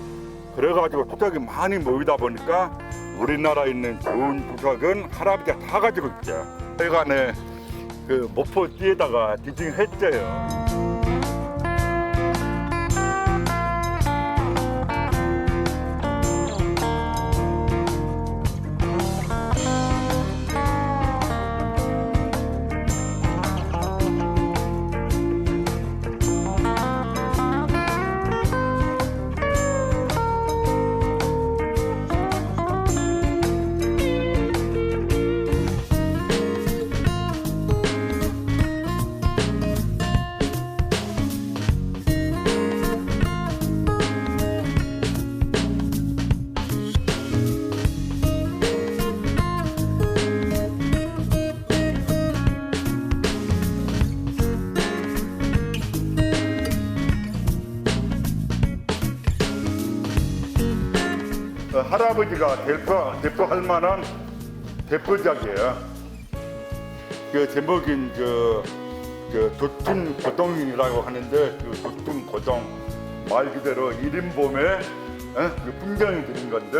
그래가지고 수석이 많이 모이다 보니까 우리나라에 있는 좋은 수석은 할아버지가 다 가지고 있죠. 하여간에 그 목포지에다가 지칭했어요. 할아버지가 대표할 만한 대표작이에요. 그 제목인 도팀 고동이라고 하는데 그 도팀 고동 말 그대로 이른봄에 그 풍경이 그린 건데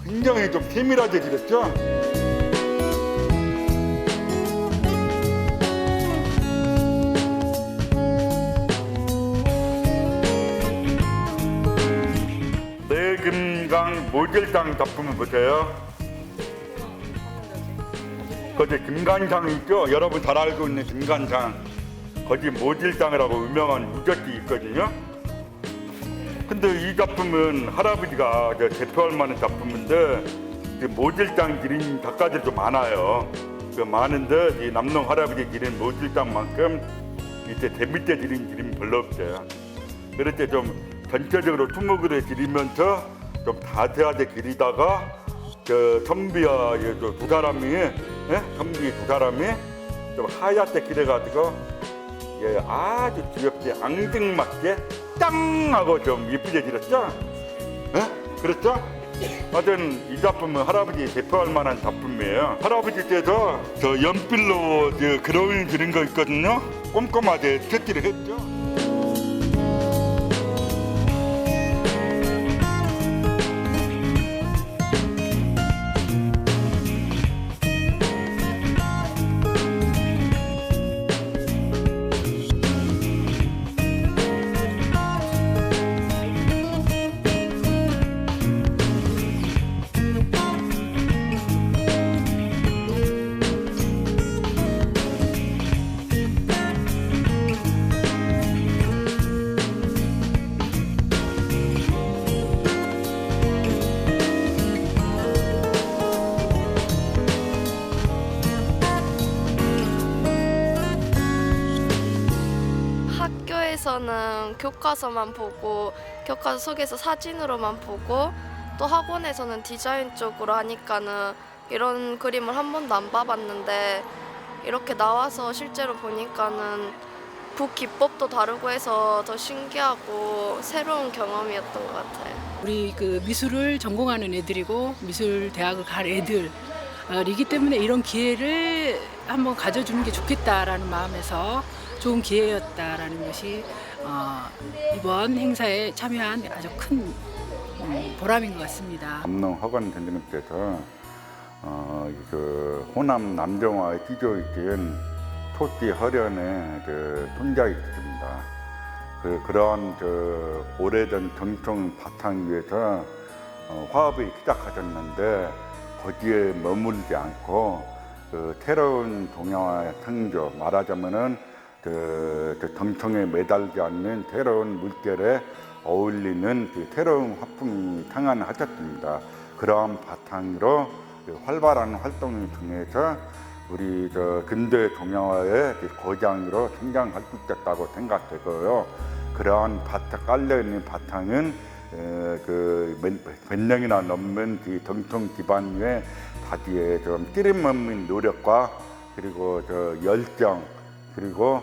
굉장히 좀 세밀하게 그렸죠. 금강 모질당 작품을 보세요. 거기 금간장 있죠? 여러분 잘 알고 있는 금간장. 거기 모질당이라고 유명한 유적지 있거든요. 근데 이 작품은 할아버지가 대표할 만한 작품인데 그 모질당 그린 작가들도 많아요. 그 많은데 이 남농 할아버지 그린 모질당만큼 이제 재밌게 그린 그림 별로 없어요. 그럴 때 좀 전체적으로 투목으로 그리면서 좀 자세하게 그리다가 선비와 두 사람이 선비 두 사람이 좀 하얗게 그려가지고 아주 귀엽게 앙증맞게 땅 하고 좀 예쁘게 그렸죠? 그렇죠? 하여튼 이 작품은 할아버지 대표할 만한 작품이에요. 할아버지 때도 저 연필로 그림 그린 거 있거든요. 꼼꼼하게 색칠을 했죠. 학교에서는 교과서만 보고 교과서 속에서 사진으로만 보고 또 학원에서는 디자인 쪽으로 하니까는 이런 그림을 한 번도 안 봐봤는데 이렇게 나와서 실제로 보니까는 붓 기법도 다르고 해서 더 신기하고 새로운 경험이었던 것 같아요. 우리 그 미술을 전공하는 애들이고 미술 대학을 갈 애들이기 때문에 이런 기회를 한번 가져주는 게 좋겠다라는 마음에서 좋은 기회였다라는 것이 이번 행사에 참여한 아주 큰 보람인 것 같습니다. 남농 학원 선생님께서 그 호남 남정화의 기조이긴 토띠 허련의 그 손자이 있습니다. 그런 오래된 전통 바탕 위에서 화합이 시작하셨는데 거기에 머물지 않고 새로운 동양화의 창조, 말하자면은 전통에 매달지 않는 새로운 물결에 어울리는 새로운 화풍이 창안하셨습니다. 그러한 바탕으로 활발한 활동을 통해서 우리 근대 동양화의 고장으로 성장할 수 있다고 생각되고요. 그러한 깔려 있는 바탕은 몇 년이나 넘는 전통 기반 위에 다지에 좀 찌름없는 노력과 그리고 열정 그리고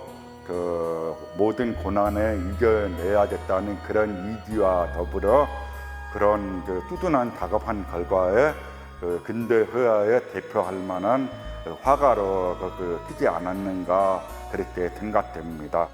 모든 고난에 이겨내야겠다는 그런 이지와 더불어 그런 꾸준한 작업한 결과에 근대 회화에 대표할 만한 화가로 크지 않았는가 그렇게 생각됩니다.